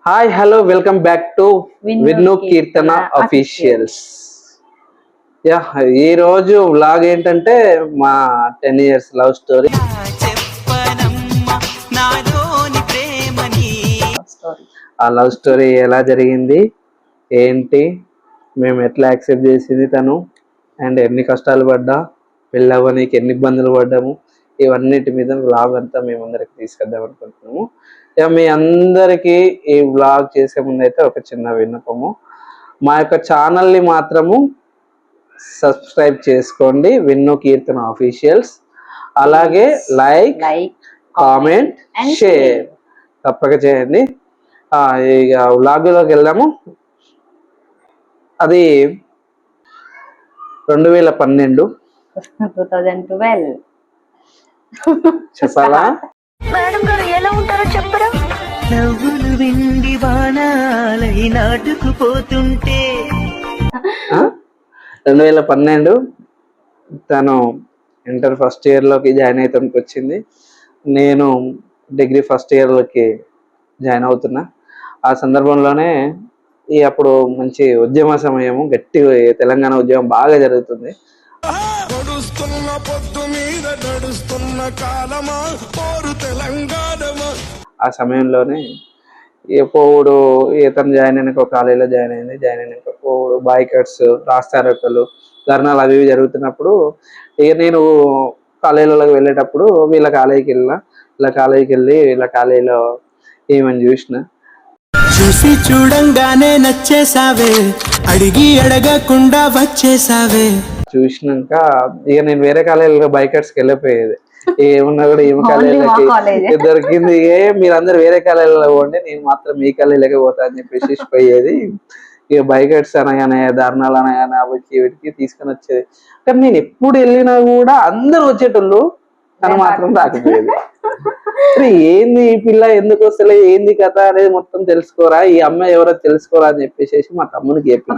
Hi hello welcome back to Vinnu Keerthana officials. Yeah, ఈ రోజు vlog ఏంటంటే మా 10 years లవ్ స్టోరీ. ఆ లవ్ స్టోరీ ఎలా జరిగింది, ఏంటి, మేము ఎట్లా యాక్సెప్ట్ చేసింది తను, అండ్ ఎన్ని కష్టాలు పడ్డా, పెళ్ళి అవ్వనీకి ఎన్ని ఇబ్బందులు పడ్డాము, ఇవన్నిటి మీద వ్లాగ్ అంతా మేము అందరికి తీసుకెళ్దాం అనుకుంటున్నాము. మీ అందరికీ ఈ వ్లాగ్ చేసే ముందు అయితే ఒక చిన్న విన్నపము, మా యొక్క ఛానల్ని మాత్రము సబ్స్క్రైబ్ చేసుకోండి, విన్ను కీర్తన అఫీషియల్స్. అలాగే లైక్, కామెంట్, షేర్ తప్పక చేయండి. ఇక వ్లాగ్లోకి వెళ్దాము. అది 2012 చెప్పాలా? మేడం గారు ఎలా ఉంటారో చెప్పరా? నవ్వులు విండి బాణాలై నాటుకుపోతుంటే 2012 తను ఇంటర్ ఫస్ట్ ఇయర్లోకి జాయిన్ అవుతానికి వచ్చింది. నేను డిగ్రీ ఫస్ట్ ఇయర్లోకి జాయిన్ అవుతున్నా. ఆ సందర్భంలోనే అప్పుడు మంచి ఉద్యమ సమయము, గట్టి తెలంగాణ ఉద్యమం బాగా జరుగుతుంది. ఆ సమయంలోనే ఎప్పుడు ఇతను జాయిన్ అయినాక ఒక కాలేజీలో జాయిన్ అయినాక బాయ్కట్స్, రాస్తారోకలు, ధర్నాలు అవి జరుగుతున్నప్పుడు నేను కాలేజీలోకి వెళ్ళేటప్పుడు వీళ్ళ కాలేజీకి వెళ్ళి వీళ్ళ కాలేజీలో ఏమని చూసి చూడంగానే నచ్చేసావే, అడిగి అడగకుండా వచ్చేసావే. చూసినాక నేను వేరే కాలేజీలో బైకర్స్కి వెళ్ళిపోయేది. ఏమున్నా కూడా ఏమి కాలేజీలకి దొరికింది, మీరందరూ వేరే కాలేజీలో పోండి, నేను మాత్రం మీ కాలేజీలోకి పోతా అని చెప్పేసి పోయేది. ఇక బైకర్స్ అనగానే, ధర్నాలు అనగానే వీటికి తీసుకొని వచ్చేది. కానీ నేను ఎప్పుడు వెళ్ళినా కూడా అందరూ వచ్చేటోళ్ళు, తను మాత్రం రాకపోయేది. ఏంది ఈ పిల్ల ఎందుకు వస్తలే, ఏంది కథ అనేది మొత్తం తెలుసుకోరా, ఈ అమ్మాయి ఎవరో తెలుసుకోరా అని చెప్పేసి మా తమ్మునికి చెప్పిన.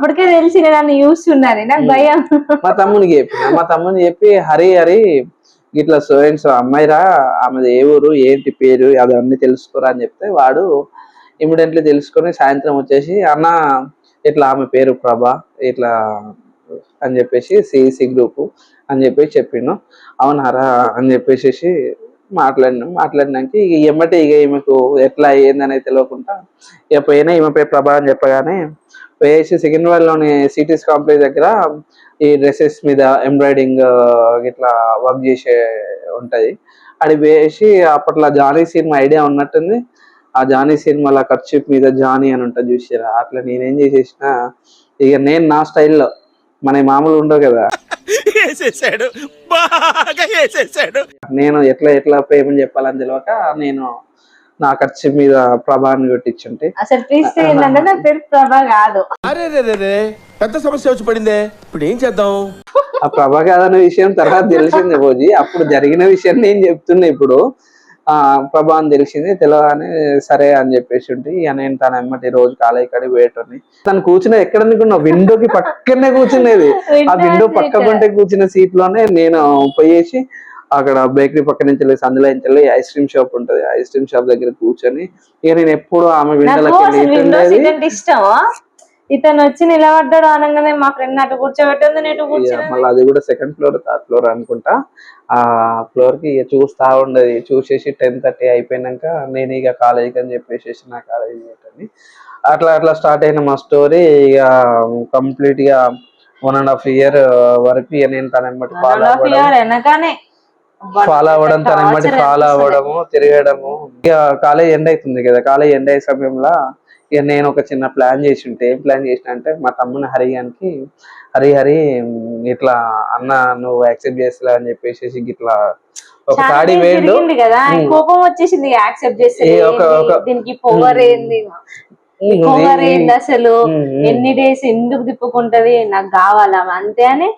మా తమ్ముని చెప్పి హరి ఇట్లా సో అమ్మాయిరా, ఆమెది ఏ ఊరు, ఏంటి పేరు, అవన్నీ తెలుసుకోరా అని చెప్తే వాడు ఇమీడియట్లీ తెలుసుకొని సాయంత్రం వచ్చేసి అన్న ఇట్లా ఆమె పేరు ప్రభా ఇట్లా అని చెప్పేసి సిఈసి గ్రూపు అని చెప్పేసి చెప్పిండు. అవునారా అని చెప్పేసి మాట్లాడినాక ఇక ఎమ్మటే ఈమెకు ఎట్లా అయ్యిందని తెలియకుండా ఇక పోయినా ఈమె పేరు ప్రభా అని చెప్పగానే పోయేసి సికింద్రాబాద్లోని సిటీస్ కాంప్లెక్స్ దగ్గర ఈ డ్రెస్సెస్ మీద ఎంబ్రాయిడింగ్ ఇట్లా వర్క్ చేసే ఉంటది. అది వేసి అప్పట్లో జానీ సినిమా ఐడియా ఉన్నట్టుంది. ఆ జానీ సినిమాలో ఖర్చు మీద జానీ అని ఉంటుంది చూసారా, అట్లా నేనేం చేసేసిన ఇక నేను నా స్టైల్లో, మన మామూలు ఉండవు కదా, నేను ఎట్లా ప్రేమని చెప్పాలని తెలియక నేను నా ఖర్చు మీద ప్రభాని కొట్టించుంటే పెద్ద సమస్య వచ్చి పడిందే, ఇప్పుడు ఏం చేద్దాం? ఆ ప్రభా కాదన్న విషయం తర్వాత తెలిసింది భోజీ. అప్పుడు జరిగిన విషయం నేను చెప్తున్నా. ఇప్పుడు ప్రభా అని తెలిసింది, తెలియగానే సరే అని చెప్పేసి ఉంటే ఇక నేను తన ఎమ్మటి రోజు కాలేజీ కాడికి పోయేటోని. తను కూర్చున్నది ఎక్కడ అనుకున్నావు, విండోకి పక్కనే కూర్చునేది. ఆ విండో పక్కకుంటే కూర్చున్న సీట్ లోనే నేను పోయేసి అక్కడ బేకరీ పక్క నుంచి వెళ్ళి సందులో నుంచి వెళ్ళి ఐస్ క్రీమ్ షాప్ ఉంటది, ఐస్ క్రీమ్ షాప్ దగ్గర కూర్చొని ఇక నేను ఎప్పుడు ఆమె విండోలకి ఇతను వచ్చి నిలబడ్డాడు అనగానే మా ఫ్రెండ్ అటు కూర్చోబెట్టింది, మళ్ళీ అది కూడా సెకండ్ ఫ్లోర్, థర్డ్ ఫ్లోర్ అనుకుంటా. ఆ ఫ్లోర్ కి చూస్తా ఉండేది. చూసేసి 10:30 అయిపోయినాక నేను ఇక కాలేజీకి అని చెప్పేసి నా కాలేజీ అట్లా స్టార్ట్ అయిన మా స్టోరీ. ఇక కంప్లీట్ గా 1.5 year వరకు నేను తన ఎమ్మటి ఫాలో అవ్వడము, తిరగడము. ఇక కాలేజ్ ఎండ్ అవుతుంది కదా, కాలేజ్ ఎండ్ అయ్యే సమయంలో ఇక నేను ఒక చిన్న ప్లాన్ చేసి ఉంటే, ఏం ప్లాన్ చేసిన అంటే మా తమ్ముని హరిగానికి హరి ఇట్లా అన్న నువ్వు యాక్సెప్ట్ చేస్తా అని చెప్పేసి ఇట్లా ఒక తాడి వేయండు కోపం వచ్చేసింది. యాక్సెప్ట్ చేసి దీనికి పొగర్ ఏంది, అసలు ఎన్ని డేస్ ఎందుకు తిప్పుకుంటది, నాకు కావాలా అంతే అని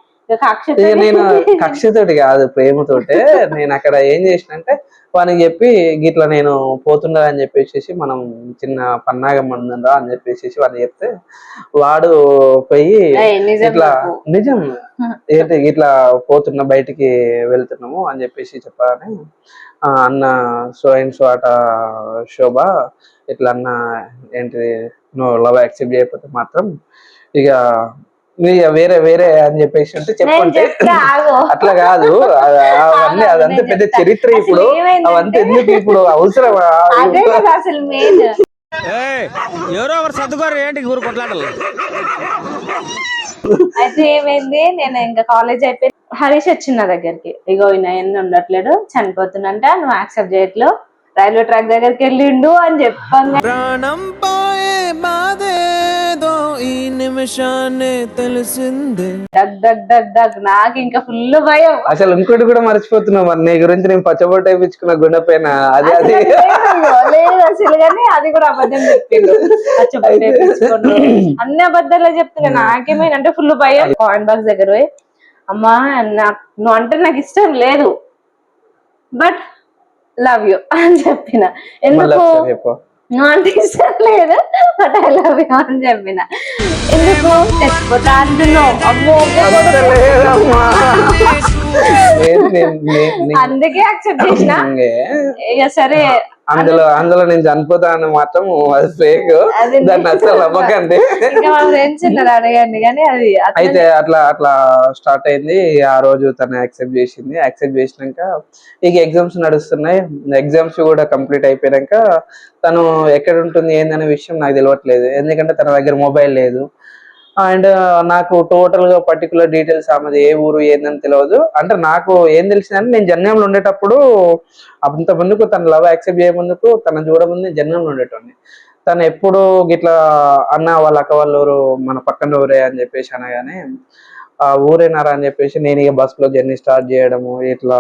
నేను కక్షతోటి కాదు, ప్రేమతోటే నేను అక్కడ ఏం చేసినంటే వానికి చెప్పి గిట్లా నేను పోతుండ అని చెప్పేసి మనం చిన్న పన్నాగం మందురా అని చెప్పేసి వాడిని చెప్తే వాడు పోయి ఇట్లా నిజం ఏంటి ఇట్లా పోతున్నా, బయటికి వెళ్తున్నాము అని చెప్పేసి చెప్పగానే అన్న సో అండ్ సో అట శోభ ఇట్లా అన్న ఏంటి నువ్వు లవ్ యాక్సెప్ట్ చేయకపోతే మాత్రం ఇక వేరే వేరే అని చెప్పేసి అంటే నేను చెప్పంటే చెప్తా ఆగు. అట్లా కాదు అవన్నీ అదంతా నేను పెద్ద చెప్తా. చరిత్ర అసలు ఇప్పుడు ఏమైందంటే- అవంతా ఎందుకు ఇప్పుడు అవసరమా అదే కదా అసలు మెయిన్. ఎవరో ఒకరు సర్దుకోరు ఏంటి ఊరు కొట్లాటలు. అయితే ఏమైంది, నేను ఇంకా కాలేజ్ అయిపోయి హరీష్ వచ్చిన నా దగ్గరికి, ఇగో ఈయన ఎన్ని ఉండట్లేడు చనిపోతున్నంట, నువ్వు యాక్సెప్ట్ చేయట్లేవు, రైల్వే ట్రాక్ దగ్గరికి వెళ్ళిండు అని చెప్పంగా ప్రాణం పోయే బాధేదో ఈ నిమిషాన్ని తెలిసిందే. డగ్ డగ్ డగ్ డగ్ నాకు ఇంకా ఫుల్ భయం. అసలు ఇంకోటి కూడా మర్చిపోతున్నావు మరి నీ గురించి నేను పచ్చబొట్టు వేయించుకున్న గుండె పైన అది అసలు అది లేదు అసలు, కానీ అది కూడా అబద్ధం చెప్పిండు. అన్ని అబద్ధాలే చెప్తున్నా. నాకేమైనా అంటే ఫుల్ భయం. కాయిన్ బాక్స్ దగ్గర పోయి, అమ్మా నువ్వు అంటే నాకు ఇష్టం లేదు, బట్ లవ్ యూ అని చెప్పిన. ఎందుకు నువ్వు అంటే ఇష్టం లేదు, బట్ ఐ లవ్ యూ అని చెప్పిన. ఎందుకు చచ్చిపోతా అంటున్నావు, అమ్మో అందుకే యాక్సెప్ట్ చేసిన. ఇక సరే అందులో నేను చనిపోతాను మాత్రం అది ఫేక్, దాన్ని అసలు నమ్మకండి. ఇంకా మా ఫ్రెండ్స్ ఉన్నారు అడగండి, కానీ అది అయితే అట్లా స్టార్ట్ అయింది. ఆ రోజు తను యాక్సెప్ట్ చేసింది. యాక్సెప్ట్ చేసినాక ఇక ఎగ్జామ్స్ నడుస్తున్నాయి. ఎగ్జామ్స్ కూడా కంప్లీట్ అయిపోయాక తను ఎక్కడ ఉంటుంది ఏందనే విషయం నాకు తెలియట్లేదు, ఎందుకంటే తన దగ్గర మొబైల్ లేదు. అండ్ నాకు టోటల్ గా పర్టికులర్ డీటెయిల్స్ ఆమెది ఏ ఊరు ఏందని తెలియదు. అంటే నాకు ఏం తెలిసిందంటే నేను జన్యంలో ఉండేటప్పుడు అంత ముందుకు తన లవ్ యాక్సెప్ట్ చేయ ముందుకు తను చూడముందు జన్యంలో ఉండేటోడిని. తను ఎప్పుడు గిట్లా అన్న వాళ్ళ అక్క వాళ్ళ ఊరు మన పక్కన ఊరే అని చెప్పేసి అనగానే ఆ ఊరేనారా అని చెప్పేసి నేను ఇక బస్ లో జర్నీ స్టార్ట్ చేయడము, ఇట్లా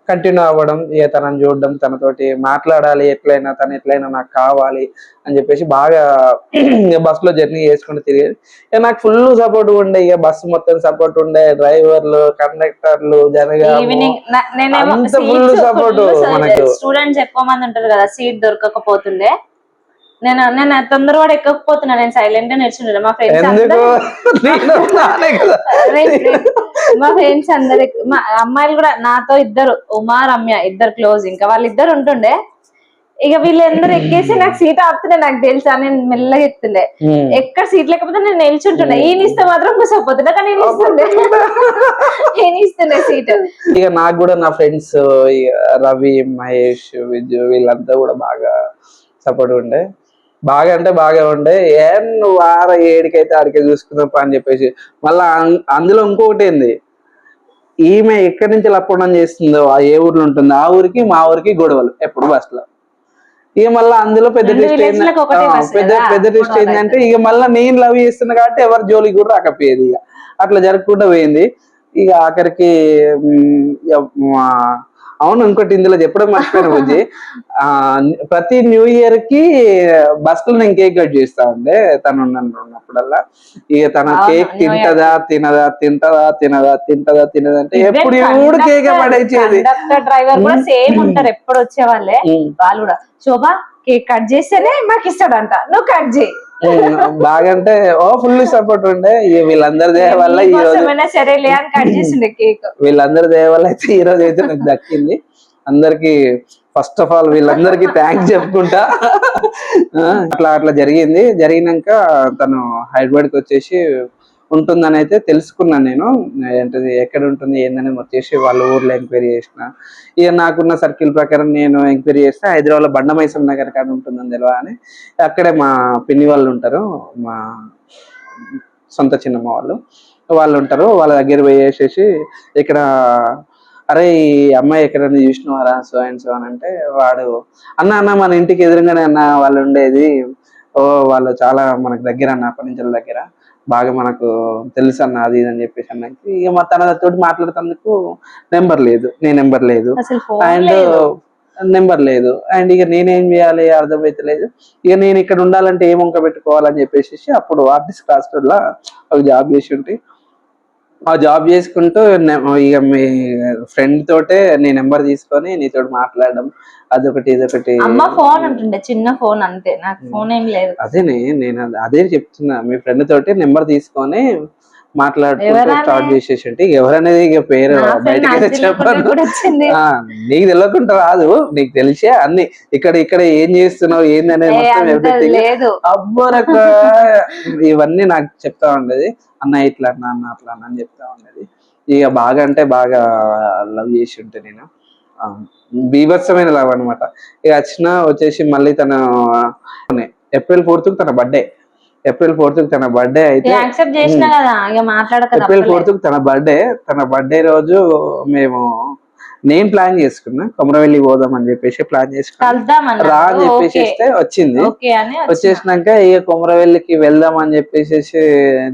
కంటిన్యూ అవ్వడం, ఇక తనని చూడడం, తనతోటి మాట్లాడాలి, ఎట్లయినా నాకు కావాలి అని చెప్పేసి బాగా బస్ లో జర్నీ చేసుకుంటూ తిరిగేది. ఇక నాకు ఫుల్ సపోర్ట్ ఉండే, ఇక బస్సు మొత్తం సపోర్ట్ ఉండే, డ్రైవర్లు, కండక్టర్లు, ఈవినింగ్ అంత ఫుల్ సపోర్ట్ మనకు. స్టూడెంట్స్ ఎక్కువ మంది ఉంటారు కదా, సీట్ దొరకకపోతుండే. నేను తొందరగా ఎక్కకపోతున్నా, నేను సైలెంట్ గా నిల్చుండే. మా ఫ్రెండ్స్ అందరు మా అమ్మాయిలు కూడా నాతో ఇద్దరు, ఉమా రమ్య ఇద్దరు క్లోజ్, ఇంకా వాళ్ళిద్దరు ఉంటుండే. ఇక వీళ్ళందరూ ఎక్కేసి నాకు సీట్ ఆపుతుండే, నాకు తెలుసా, నేను మెల్లగా ఎక్కుతుండే. ఎక్కడ సీట్ లేకపోతే నేను నిల్చుంటుండే, ఈయన ఇస్తే మాత్రం కూర్చోపోతుండే, కానీ నేను ఇస్తుండే సీట్. ఇక నాకు కూడా నా ఫ్రెండ్స్ రవి, మహేష్, విజయ్ వీళ్ళంతా కూడా బాగా సపోర్ట్ ఉండే. బాగా అంటే బాగా ఉండే. నువ్వు 6-7కైతే ఆడికే చూసుకుందాం అని చెప్పేసి. మళ్ళా అందులో ఇంకొకటి ఏంది, ఈమె ఎక్కడి నుంచి లప్పడం చేస్తుందో ఆ ఏ ఊర్లో ఉంటుందో ఆ ఊరికి మా ఊరికి గొడవలు ఎప్పుడు బస్ లో. ఇక మళ్ళీ అందులో పెద్ద ట్విస్ట్ ఏంటంటే ఇక మళ్ళీ నేను లవ్ చేస్తున్నా కాబట్టి ఎవరి జోలికి కూడా రాకపోయేది. ఇక అట్లా జరగకుండా పోయింది. ఇక ఆఖరికి అవును, ఇంకోటి ఇందులో చెప్పడం మర్చిపోయిన బుజ్జి, ప్రతి న్యూ ఇయర్ కి బస్ లో నేను కేక్ కట్ చేస్తా ఉండే తను ఉన్నప్పుడల్లా. ఇక తన కేక్ తింటదా తినదా అంటే ఎప్పుడు కూడా కేక్ పడేసేది. డ్రైవర్ కూడా సేమ్ ఉంటారు, ఎప్పుడు వచ్చే వాళ్ళే వాళ్ళు కూడా, శోభా కేక్ కట్ చేస్తేనే మాకు ఇస్తాడంట, నువ్వు కట్ చేయి. బాగా అంటే ఫుల్ సపోర్ట్ ఉండే. వీళ్ళందరి దయ వల్ల ఈ రోజు వీళ్ళందరి దయ వల్ల అయితే ఈ రోజు అయితే నాకు దక్కింది. అందరికి ఫస్ట్ ఆఫ్ ఆల్ వీళ్ళందరికీ థ్యాంక్స్ చెప్పుకుంటా. అట్లా జరిగినాక తను హైదరాబాద్ కి వచ్చేసి ఉంటుందని అయితే తెలుసుకున్నాను నేను. ఏంటది ఎక్కడ ఉంటుంది ఏందని వచ్చేసి వాళ్ళ ఊర్లో ఎంక్వైరీ చేసిన. ఇక నాకున్న సర్కిల్ ప్రకారం నేను ఎంక్వైరీ చేస్తే హైదరాబాద్ లో బండమైసం నగర్ కాడ ఉంటుందని తెలియని, అక్కడే మా పిన్ని వాళ్ళు ఉంటారు, మా సొంత చిన్నమ్మ వాళ్ళు ఉంటారు. వాళ్ళ దగ్గర పోయేసేసి ఇక్కడ అరే ఈ అమ్మాయి ఎక్కడన్నా చూసినవారా సో అండ్ సో అని అంటే, వాడు అన్న మన ఇంటికి ఎదురుగానే అన్న వాళ్ళు ఉండేది, వాళ్ళు చాలా మనకు దగ్గర అన్న, అప్పటి నుంచి దగ్గర బాగా మనకు తెలుసు అన్న అది ఇది అని చెప్పేసి అన్నాక ఇక మా తనతో మాట్లాడుతందుకు నెంబర్ లేదు అండ్ ఇక నేనేం చేయాలి అర్థమైతలేదు. ఇక నేను ఇక్కడ ఉండాలంటే ఏం వంక పెట్టుకోవాలని చెప్పేసి అప్పుడు ఆర్టిస్ట్ క్రాస్‌రోడ్ లో ఒక జాబ్ చేసి ఉంటే, ఆ జాబ్ చేసుకుంటూ ఇక మీ ఫ్రెండ్ తోటే నీ నెంబర్ తీసుకొని నీతో మాట్లాడడం అదొకటి ఇదొకటి. అమ్మ ఫోన్ ఉంటుండే, చిన్న ఫోన్ అంతే, నాకు ఫోన్ ఏం లేదు. అదే నేను అదే చెప్తున్నా, మీ ఫ్రెండ్ తోటి నెంబర్ తీసుకొని మాట్లాడుకుంటూ ఎవరామె? స్టార్ట్ చేసేసి ఉంటే ఎవరనేది ఇక పేరు నా friend బయటకి నాకు తెలియకుండా చెప్పను. ఇప్పుడు వచ్చింది. నీకు తెలియకుండా రాదు, నీకు తెలిసే అన్ని ఇక్కడ ఏం చేస్తున్నావు ఏంది అనేది మొత్తం అంత everything. లేదు. అబ్బోరక ఇవన్నీ నాకు చెప్తా ఉండేది. అన్న ఇట్లా అన్న అన్న అట్లా అన్న అని చెప్తా ఉండేది. ఇక బాగా అంటే బాగా లవ్ చేసి ఉంటే నేను బీభత్సమైన లవ్ అనమాట. ఇక వచ్చేసి మళ్ళీ తన ఏప్రిల్ 4th తన బర్త్డే. ఏప్రిల్ 4th తన బర్త్డే అయితే యాక్సెప్ట్ చేసినా కదా ఇక మాట్లాడక ఏప్రిల్ 4th తన బర్త్డే రోజు మేము నేను ప్లాన్ చేసుకున్నా కొమరవెల్లి పోదాం అని చెప్పేసి ప్లాన్ చేసుకున్నా. కలుద్దాం రా అని చెప్పేసి వచ్చింది. ఓకే అని వచ్చేసినాక ఇక కొమరవెల్లికి వెళ్దాం అని చెప్పేసి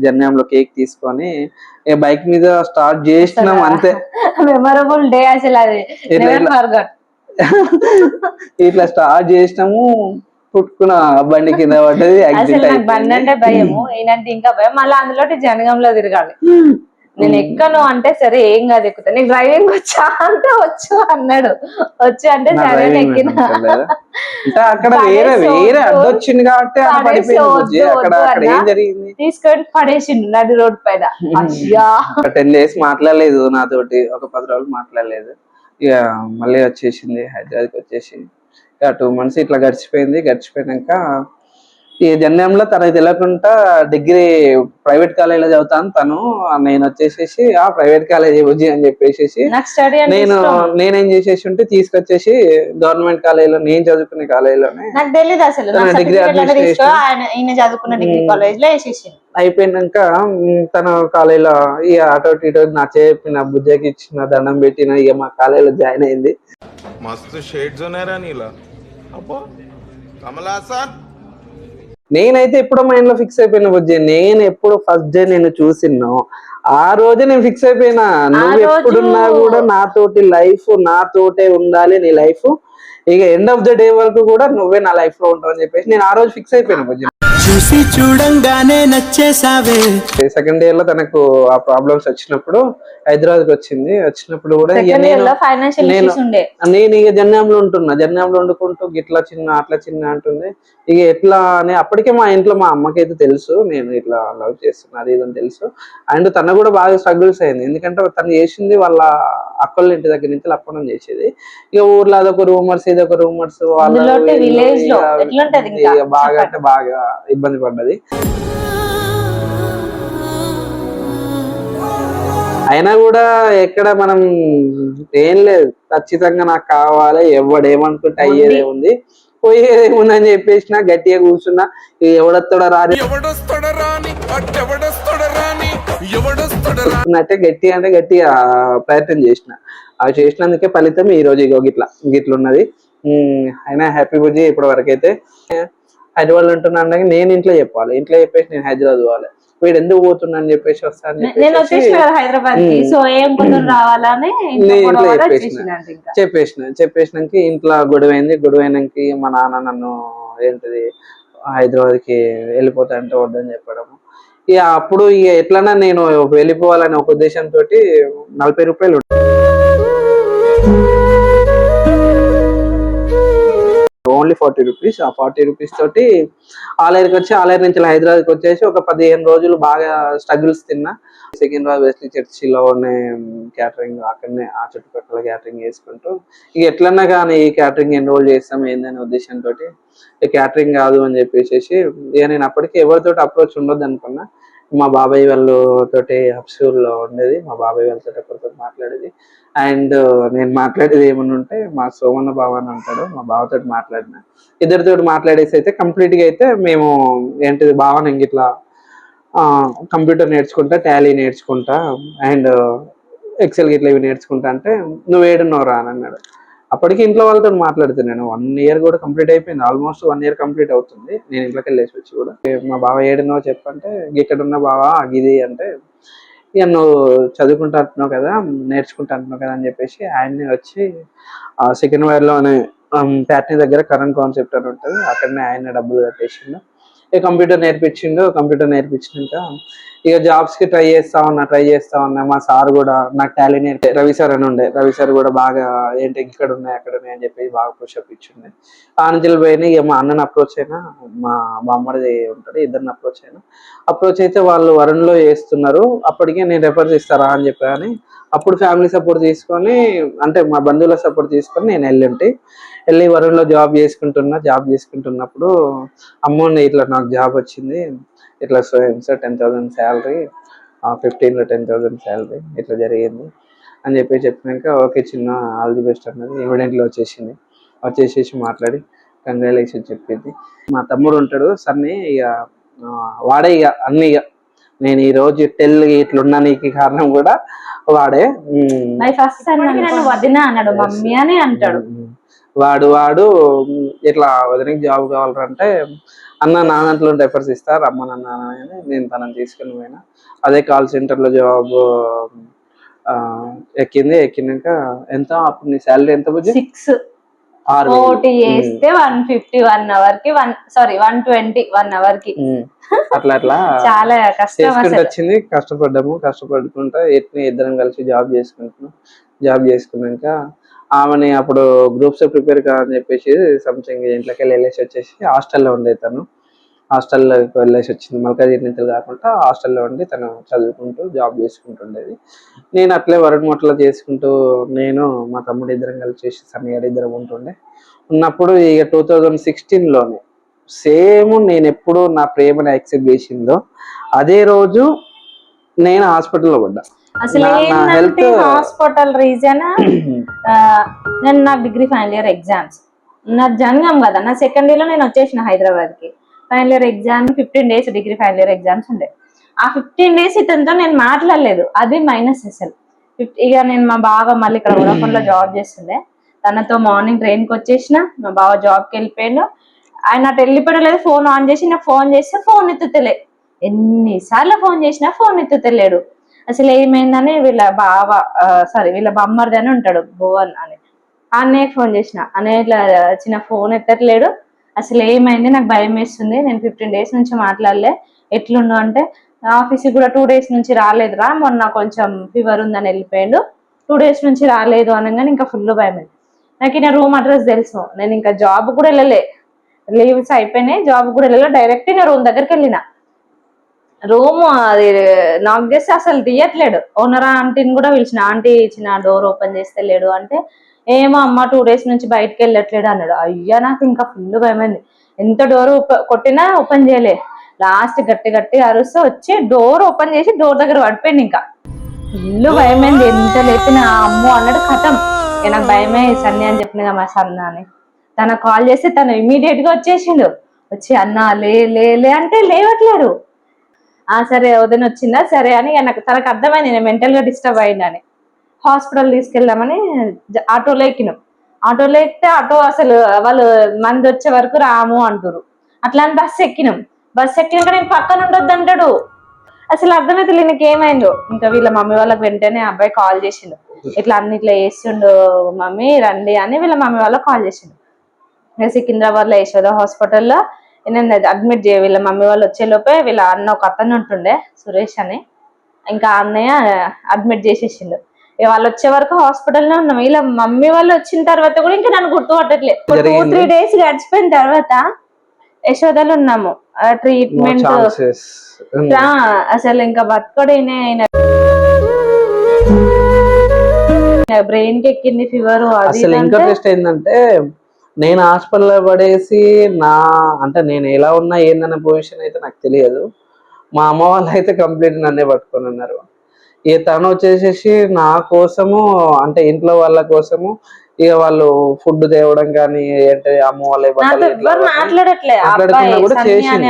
జర్నీలో కేక్ తీసుకొని ఇక బైక్ మీద స్టార్ట్ చేసినాం అంతే. మెమరబుల్ డే అసలు అది ఇట్లా నెవర్ ఫర్గట్. ఇట్లా స్టార్ట్ చేసినాము, పుట్టుకున్న బండి కింద పడ్డది, అసలు యాక్సిడెంట్ నాకు బండి అంటే భయము, ఈయనంటే ఇంకా భయం. మళ్ళీ అందులో జనగంలో తిరగాలి. నేను ఎక్కను అంటే సరే ఏం కాదు ఎక్కుతా, నీకు డ్రైవింగ్ వచ్చా అంటే వచ్చు అన్నాడు. వచ్చు అంటే సరే ఎక్కిన. ఇంకా అక్కడ వేరే అడ్డొచ్చింది కాబట్టి అక్కడ పడిపోయింది. అక్కడ ఏం జరిగింది తీసుకొని పడేసిండు నడి రోడ్ పైన. అయ్యా 10 days మాట్లాడలేదు నాతోటి, ఒక 10 రోజులు మాట్లాడలేదు. ఇక మళ్ళీ వచ్చేసింది హైదరాబాద్కి వచ్చేసి. ఇక 2 months ఇట్లా గడిచిపోయినాక ఈ జన్యంలో తనకి తెలియకుండా డిగ్రీ ప్రైవేట్ కాలేజీలో చదువుతాను తను, నేను వచ్చేసేసి ఆ ప్రైవేట్ కాలేజీ బుజ్జి అని చెప్పేసి నేనేం చేసేసి ఉంటే తీసుకొచ్చేసి గవర్నమెంట్ కాలేజీలో నేను చదువుకునే కాలేజీలోనే నాకు తెలియదు అసలు డిగ్రీ చదువుకున్న డిగ్రీ కాలేజ్ లో వేసేసి అయిపోయినాక తన కాలేజీలో ఇక అటో ఇటో నా చెప్పిన బుజ్జకి ఇచ్చిన దండం పెట్టిన ఇక మా కాలేజీలో జాయిన్ అయింది. మస్తు షేడ్స్ ఉన్నారా నీలా అబ్బో కమలాసన్. నేనైతే ఎప్పుడో మైండ్ లో ఫిక్స్ అయిపోయిన బుజ్జి, నేను ఎప్పుడు ఫస్ట్ డే నేను చూసినో ఆ రోజే నేను ఫిక్స్ అయిపోయినా, నువ్వు ఎప్పుడున్నా కూడా నాతోటి లైఫ్ నాతోటే ఉండాలి, నీ లైఫ్ ఇక ఎండ్ ఆఫ్ ద డే వరకు కూడా నువ్వే నా లైఫ్ లో ఉంటావు అని చెప్పేసి నేను ఆ రోజు ఫిక్స్ అయిపోయినా బుజ్జి. చూసి చూడంగానే నచ్చేసావే. సెకండ్ ఇయర్ లో తనకు ఆ ప్రాబ్లమ్స్ వచ్చినప్పుడు హైదరాబాద్ వచ్చినప్పుడు కూడా నేను ఇక జన్యంలో ఉంటున్నా, జన్యంలో వండుకుంటూ గిట్లా చిన్న అట్లా చిన్న అంటుంది. ఇక ఎట్లా అని అప్పటికే మా ఇంట్లో మా అమ్మకైతే తెలుసు నేను ఇట్లా లవ్ చేస్తున్నా అది ఇదని తెలుసు. అండ్ తను కూడా బాగా స్ట్రగుల్స్ అయింది, ఎందుకంటే తను చేసింది వాళ్ళ అక్కళ్ళ ఇంటి దగ్గర నుంచి అప్పడం చేసేది. ఇక ఊర్లో అదొక రూమర్స్ ఇదొక రూమర్స్, వాళ్ళ బాగా అంటే బాగా ఇబ్బంది పడ్డది. అయినా కూడా ఎక్కడ మనం ఏం లేదు, ఖచ్చితంగా నాకు కావాలి, ఎవడేమనుకుంటే అయ్యేదే ఉంది పోయేదేముంది అని చెప్పేసిన గట్టిగా కూర్చున్నా. ఎవడొస్తాడో రానట్టే గట్టిగా అంటే గట్టిగా ప్రయత్నం చేసిన. అవి చేసినందుకే ఫలితం ఈ రోజు ఇగో గిట్లున్నది. అయినా హ్యాపీ బుజ్జి ఇప్పటి వరకు అయితే. హైదరాబాద్ లో ఉంటున్నా అంటే నేను ఇంట్లో చెప్పాలి, ఇంట్లో చెప్పేసి నేను హైదరాబాద్ పోవాలి, వీడు ఎందుకు పోతున్నా అని చెప్పేసి వస్తాను చెప్పేసినాక ఇంట్లో గొడవైనాక మా నాన్న నన్ను ఏంటిది హైదరాబాద్కి వెళ్ళిపోతా అంటే వద్దని చెప్పడము. ఇక అప్పుడు ఇక ఎట్లన్నా నేను వెళ్ళిపోవాలని ఒక ఉద్దేశంతో 40 రూపాయలు ఓన్లీ 40 రూపీస్. ఆ 40 రూపీస్ తోటి ఆలయర్కి వచ్చి ఆలయర్ నుంచి హైదరాబాద్కి వచ్చేసి ఒక 15 రోజులు బాగా స్ట్రగుల్స్ తిన్నా. సికింద్రాబాద్ వెస్లీ చర్చిలోనే క్యాటరింగ్, అక్కడనే ఆ చుట్టుపక్కల క్యాటరింగ్ చేసుకుంటూ ఇక ఎట్లన్నా కానీ ఈ క్యాటరింగ్ ఎన్రోల్ చేస్తాం ఏందనే ఉద్దేశంతో క్యాటరింగ్ కాదు అని చెప్పేసి ఇక నేను అప్పటికి ఎవరితోటి అప్రోచ్ ఉండొద్దు అనుకున్నా. మా బాబాయ్ వాళ్ళతోటి అప్సూర్లో ఉండేది, మా బాబాయ్ వాళ్ళతో ఒకరితో మాట్లాడేది. అండ్ నేను మాట్లాడేది ఏమన్నా ఉంటే మా సోమన్న బావ అని ఉంటాడు, మా బావతో మాట్లాడిన, ఇద్దరితో మాట్లాడేసి అయితే కంప్లీట్గా అయితే మేము ఏంటిది బావని ఇట్లా కంప్యూటర్ నేర్చుకుంటా, టాలీ నేర్చుకుంటా అండ్ ఎక్సెల్ గిట్లా ఇవి నేర్చుకుంటా అంటే నువ్వు ఏడున్నావురా అని అన్నాడు. అప్పటికి ఇంట్లో వాళ్ళతో మాట్లాడుతున్నాను. 1 year కూడా కంప్లీట్ అయిపోయింది, ఆల్మోస్ట్ 1 year కంప్లీట్ అవుతుంది నేను ఇంట్లోకి వెళ్ళేసి వచ్చి కూడా. మా బావ ఏడున్నావు చెప్పంటే ఇక్కడ ఉన్న బావా ఇది అంటే ఇక నువ్వు చదువుకుంటా అంటున్నావు కదా, నేర్చుకుంటా అంటున్నావు కదా అని చెప్పేసి ఆయన్ని వచ్చి సికింద్రాబాద్లోనే ప్యాట్నీ దగ్గర కరెంట్ కాన్సెప్ట్ అని ఉంటుంది, అక్కడనే ఆయన డబ్బులు కట్టేసిండు. కంప్యూటర్ నేర్పించిండు. కంప్యూటర్ నేర్పించినాక ఇక జాబ్స్ కి ట్రై చేస్తా ఉన్నా. మా సార్ కూడా నాకు టాలెంట్ రవి సార్ అని ఉండే, రవి సార్ కూడా బాగా ఏంటి ఇక్కడ ఉన్నాయి అక్కడ ఉన్నాయి అని చెప్పి బాగా పుషప్ ఇచ్చిండే. ఆ నుంచి పోయినా ఇక మా అన్నని అప్రోచ్ అయినా, మా బామ్మడిది ఉంటాడు, ఇద్దరిని అప్రోచ్ అయితే వాళ్ళు వరుణ్ లో చేస్తున్నారు. అప్పటికే నేను రెఫర్ చేస్తారా అని చెప్పాను. అప్పుడు ఫ్యామిలీ సపోర్ట్ తీసుకొని, అంటే మా బంధువుల సపోర్ట్ తీసుకొని నేను వెళ్ళి వరుణ్ లో జాబ్ చేసుకుంటున్నప్పుడు అమ్మోని ఇట్లా నాకు జాబ్ వచ్చింది, ఇట్లా 10,000 శాలరీ, 15 10,000 శాలరీ ఇట్లా జరిగింది అని చెప్పినాక ఓకే చిన్న ఆల్ ది బెస్ట్ అన్నది. ఇమీడియట్లీ వచ్చేసేసి మాట్లాడి కంగ్రాచులేషన్ చెప్పింది. మా తమ్ముడు ఉంటాడు సన్ని, ఇక వాడే ఇక అన్ని, ఇక నేను ఈ రోజు ఇట్లున్నానికి కారణం కూడా వాడే. ఫస్ట్ నన్ను వదిన అన్నాడు, మమ్మీ అని అంటాడు. వాడు ఇట్లా వదినకి జాబ్ కావాలంటే అన్న నా దాంట్లో రెఫర్స్ ఇస్తారు రమ్మనన్న అని నేను తనని తీసుకుని పోయినా. అదే కాల్ సెంటర్ లో జాబ్ ఎక్కినాక ఎంత అప్పుడు నీ శాలరీ ఎంత బుజ్జి? 6 ఓటీ చేస్తే 150 1 అవర్ కి 120 1 అవర్ కి అట్లా చాలా కష్టం వచ్చింది. కష్టపడుకుంటా ఇద్దరం కలిసి జాబ్ చేసుకున్నాక ఆమెని అప్పుడు గ్రూప్స్ ప్రిపేర్ కాదని చెప్పేసి సంథింగ్ ఇంట్లోకి వెళ్ళేసి వచ్చేసి హాస్టల్లో ఉండే. తను హాస్టల్లోకి వెళ్ళేసి వచ్చింది, మల్కాజిగిరి నుంచి కాకుండా హాస్టల్లో ఉండి తను చదువుకుంటూ జాబ్ చేసుకుంటుండేది. నేను అట్లే వరకమొట్ల చేసుకుంటూ నేను మా తమ్ముడు ఇద్దరం కలిసి సన్నగారు ఇద్దరం ఉన్నప్పుడు ఇక 2016లోనే సేమ్ నేను ఎప్పుడు నా ప్రేమను యాక్సెప్ట్ చేసిందో అదే రోజు నేను హాస్పిటల్లో పడ్డా. అసలు ఏంటంటే హాస్పిటల్ రీజన్ నేను నా డిగ్రీ ఫైనల్ ఇయర్ ఎగ్జామ్స్ నా జనగం కదా, నా సెకండ్ ఇయర్ లో నేను వచ్చేసిన హైదరాబాద్ కి. Final year exam 15 days degree final year exams ఉండే. ఆ 15 days ఇతనితో నేను మాట్లాడలేదు, అది మైనస్ అసలు. ఇక నేను మా బావ మళ్ళీ ఇక్కడ వోడాఫోన్ లో జాబ్ చేస్తుండే, తనతో మార్నింగ్ ట్రైన్ కి వచ్చేసిన, మా బావ జాబ్ కి వెళ్ళిపోయాను. ఆయన అటు వెళ్ళిపోవడం లేదు, ఫోన్ ఆన్ చేసి నాకు ఫోన్ చేస్తే ఫోన్ ఎత్తుతలే, ఎన్నిసార్లు ఫోన్ చేసినా ఫోన్ ఎత్తుతలేడు. అసలు ఏమైందని వీళ్ళ బామ్మర్ది అని ఉంటాడు భువన్ అని, అన్నయ్యకి ఫోన్ చేసిన, అన్నయ్య ఇట్లా చిన్న ఫోన్ ఎత్తట్లేడు, అసలు ఏమైంది నాకు భయం వేస్తుంది, నేను 15 days నుంచి మాట్లాడలే, ఎట్లుండు అంటే ఆఫీస్కి కూడా 2 days నుంచి రాలేదురా, మొన్న కొంచెం ఫీవర్ ఉందని వెళ్ళిపోయాడు, 2 days నుంచి రాలేదు అనగానే ఇంకా ఫుల్ భయం అయింది నాకు. ఈయన రూమ్ అడ్రస్ తెలుసు, నేను ఇంకా జాబ్ కూడా వెళ్ళలే, లీవ్స్ అయిపోయినాయి, జాబ్ కూడా వెళ్ళలే, డైరెక్ట్ నేను రూమ్ దగ్గరికి వెళ్ళిన. రూమ్ అది నాక్ చేస్తే అసలు తీయట్లేడు. ఓనర్ ఆంటీని కూడా పిలిచిన, ఆంటీ ఇచ్చిన డోర్ ఓపెన్ చేస్తే లేడు అంటే, ఏమో అమ్మ 2 days నుంచి బయటకు వెళ్ళట్లేడు అన్నాడు. అయ్యా నాకు ఇంకా ఫుల్ భయమైంది, ఎంత డోర్ కొట్టినా ఓపెన్ చేయలే. లాస్ట్ గట్టి అరుస్తూ వచ్చి డోర్ ఓపెన్ చేసి డోర్ దగ్గర పడిపోయింది. ఇంకా ఫుల్ భయమైంది, ఎంత లేపినా అమ్మో అన్నాడు. కథం నాకు భయమే సన్ని అని చెప్పిన కదా మా సన్న అని. తన కాల్ చేస్తే తను ఇమీడియట్ గా వచ్చేసిండు, వచ్చి అన్న లే అంటే లేవట్లేడు. సరే వదిన వచ్చిందా సరే అని నాకు తనకు అర్థమైంది నేను మెంటల్ గా డిస్టర్బ్ అయిందని. హాస్పిటల్ తీసుకెళ్దామని ఆటోలో ఎక్కినాం. ఆటోలో ఎక్కితే ఆటో అసలు వాళ్ళు మంది వచ్చే వరకు రాము అంటారు. అట్లా అని బస్సు ఎక్కినాం. బస్సు ఎక్కినాక నేను పక్కన ఉండొద్దు అంటాడు. అసలు అర్థమైతే నీకు ఏమైందో. ఇంకా వీళ్ళ మమ్మీ వాళ్ళకి వెంటనే అబ్బాయి కాల్ చేసిండు, ఇట్లా ఇట్లా చేస్తుండు మమ్మీ రండి అని వీళ్ళ మమ్మీ వాళ్ళకి కాల్ చేసిండు. సికింద్రాబాద్ లో యశోద హాస్పిటల్లో నేను అడ్మిట్ వీళ్ళ మమ్మీ వాళ్ళు వచ్చే లోపే వీళ్ళ అన్న ఒక అతను ఉంటుండే సురేష్ అని, ఇంకా అన్నయ్య అడ్మిట్ చేసేసిండు. వాళ్ళు వచ్చే వరకు హాస్పిటల్లో ఉన్నాం. వీళ్ళ మమ్మీ వాళ్ళు వచ్చిన తర్వాత కూడా ఇంకా నన్ను గుర్తుపట్టట్లేదు. 2-3 days గడిచిపోయిన తర్వాత యశోదలో ఉన్నాము, ట్రీట్మెంట్ అసలు ఇంకా బతుకడైనా బ్రెయిన్ కి ఎక్కింది ఫీవర్. అసలు ఇంకా టెస్ట్ ఏంటంటే నేను హాస్పిటల్లో పడేసి నేను ఎలా ఉన్నా ఏందన్న పొజిషన్ అయితే నాకు తెలియదు. మా అమ్మ వాళ్ళు అయితే కంప్లీట్ నన్నే పట్టుకొని ఉన్నారు. ఇక తను వచ్చేసేసి నా కోసము అంటే ఇంట్లో వాళ్ళ కోసము ఇక వాళ్ళు ఫుడ్ తేవడం కానీ అంటే అమ్మ వాళ్ళ మాట్లాడట్లేదు.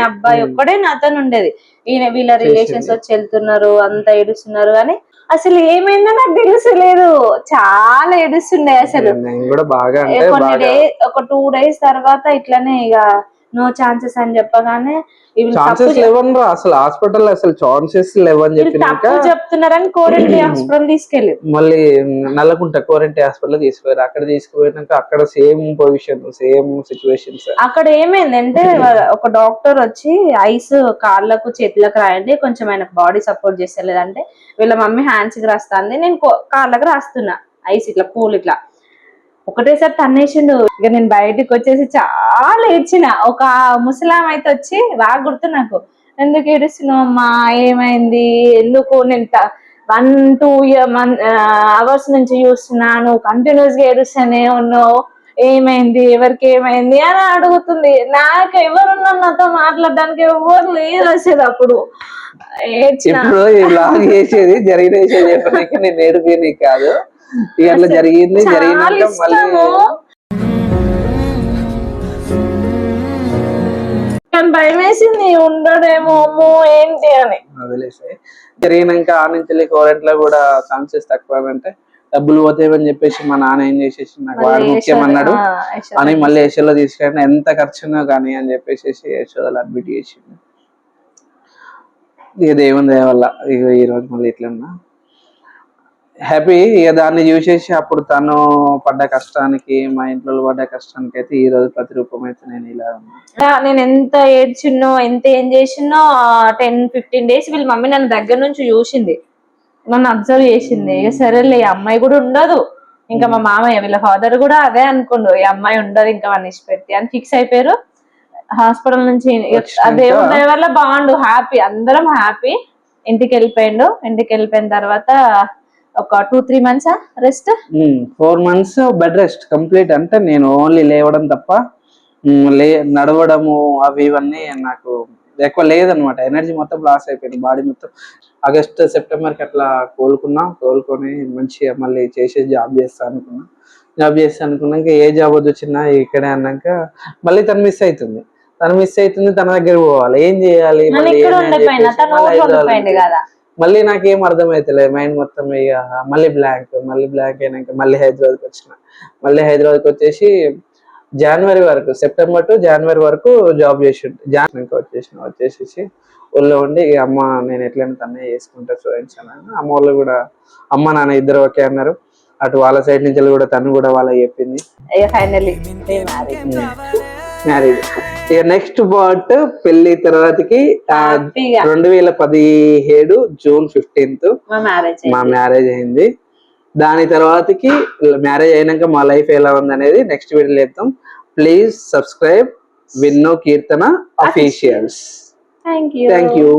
అబ్బాయి ఒక్కడే నాతో ఉండేది. ఈయన వీళ్ళ రిలేషన్స్ వచ్చి వెళ్తున్నారు అంతా ఏడుస్తున్నారు కానీ అసలు ఏమైందో నాకు తెలుసలేదు. చాలా ఏడుస్తుండే అసలు. కూడా బాగా ఒక 2 days తర్వాత ఇట్లానే ఇక నో ఛాన్సెస్ అని చెప్పగానే వీళ్ళు ఛాన్సెస్ లేవనరా అసలు హాస్పిటల్ అసలు ఛాన్సెస్ లేవని చెప్పినాక తప్పు చెప్తున్నారని కోరండి హాస్పిటల్ తీసుకెళ్ళి మళ్ళీ నల్లకుంట కోరంటీ హాస్పిటల్ తీసుకుపోయారు. అక్కడ తీసుకుపోయినాక అక్కడ సేమ్ పొజిషన్ సేమ్ సిచ్యువేషన్స్. అక్కడ ఏమైందంటే ఒక డాక్టర్ వచ్చి ఐస్ కాళ్ళకు చేతులకు రాయండి, కొంచెం ఆయనకు బాడీ సపోర్ట్ చేస్తలేదంటే వీళ్ళ మమ్మీ హ్యాండ్స్ కి రాస్తుంది, నేను కాళ్ళకు రాస్తున్నా ఐస్ ఇట్లా పూలు ఇట్లా ఒకటేసారి తన్నేసిండు. ఇక నేను బయటికి వచ్చేసి చాలా ఏడ్చిన. ఒక ముసలాం అయితే వచ్చి బాగా గుర్తు నాకు, ఎందుకు ఏడుస్తున్నావు అమ్మా, ఏమైంది, ఎందుకు, నేను 1-2 అవర్స్ నుంచి చూస్తున్నాను కంటిన్యూస్ గా ఏడుస్తూనే ఉన్నావు, ఏమైంది, ఎవరికి ఏమైంది అని అడుగుతుంది. నాకు ఎవరున్నారు నాతో మాట్లాడడానికి, ఎవరు లేదు అసలు. అప్పుడు ఇప్పుడు ఈ బ్లాగ్ చేసేది జరిగిన విషయం చెప్పడానికి నేను ఏడుపోయి కాదు, ఇట్లా జరిగింది జరిగినాక మళ్ళీ భయం వేసింది, ఉండడేమో ఏంటి అని వదిలేసి. జరిగినాక ఆ నుంచి కోరెంట్లో కూడా ఛాన్సెస్ తక్కువ అంటే డబ్బులు పోతాయని చెప్పేసి మా నాన్న ఏం చేసేసి నాకు వాడు ముఖ్యం అన్నాడు అని మళ్ళీ యశోలో తీసుకెళ్ళి ఎంత ఖర్చున్నా కానీ అని చెప్పేసి యశోదలో అడ్మిట్ చేసిండు. ఇక దేవుని దయ వల్ల ఇక ఈ రోజు మళ్ళీ ఇట్లా హ్యాపీ. ఇక దాన్ని చూసేసి అప్పుడు తను పడ్డ కష్టానికి మా ఇంట్లో పడ్డ కష్టానికి అయితే ఈ రోజు ప్రతిరూపం అయితే నేను ఇలా ఉన్నా. నేను ఎంత ఏడ్చిన్నో ఎంత ఏం చేసినో 10-15 days వీళ్ళ మమ్మీ నన్ను దగ్గర నుంచి చూసింది, నన్ను అబ్జర్వ్ చేసింది. ఇక సరేలే ఈ అమ్మాయి కూడా ఉండదు, ఇంకా మా మామయ్య వీళ్ళ ఫాదర్ కూడా అదే అనుకుండు, ఈ అమ్మాయి ఉండదు ఇంకా వాడిని ఇచ్చిపెట్టి అని ఫిక్స్ అయిపోయారు. హాస్పిటల్ నుంచి అదే వల్ల బాగుండు, హ్యాపీ, అందరం హ్యాపీ. ఇంటికి వెళ్ళిపోయిండు. ఇంటికి వెళ్ళిపోయిన తర్వాత ఒక 2-3 months rest, 4 months bed rest complete. అంటే నేను ఓన్లీ లేవడం తప్ప నడవడము అవి ఇవన్నీ నాకు ఎక్కువ లేదనమాట. ఎనర్జీ మొత్తం లాస్ అయిపోయింది బాడీ మొత్తం. ఆగస్ట్ సెప్టెంబర్కి అట్లా కోలుకొని మంచిగా మళ్ళీ చేసే జాబ్ చేస్తా అనుకున్నాక ఏ జాబ్ వచ్చినా ఇక్కడే అన్నాక మళ్ళీ తను మిస్ అవుతుంది. తన దగ్గర పోవాలి, ఏం చేయాలి, మళ్ళీ నాకేం అర్థమైతలేదు. మైండ్ మొత్తం ఇక మళ్ళీ బ్లాంక్ అయినాక మళ్ళీ హైదరాబాద్కి వచ్చేసి జనవరి వరకు, సెప్టెంబర్ టు జనవరి వరకు జాబ్ చేసిండు. వచ్చేసి ఊళ్ళో ఉండి ఇక అమ్మ నేను ఎట్లయినా తనే చేసుకుంటా స్టూడెంట్స్ అన్నాను. అమ్మ వాళ్ళు కూడా అమ్మ నాన్న ఇద్దరు ఓకే అన్నారు. అటు వాళ్ళ సైడ్ నుంచి కూడా తను కూడా వాళ్ళకి చెప్పింది. మ్యారీడ్. ఇక నెక్స్ట్ పార్ట్ పెళ్లి తర్వాతకి 2017 June 15th మా మ్యారేజ్ అయింది. దాని తర్వాతకి మ్యారేజ్ అయినాక మా లైఫ్ ఎలా ఉంది అనేది నెక్స్ట్ వీడియోలో చెప్తాం. ప్లీజ్ సబ్స్క్రైబ్ విన్నో కీర్తన అఫీషియల్స్. Thank you.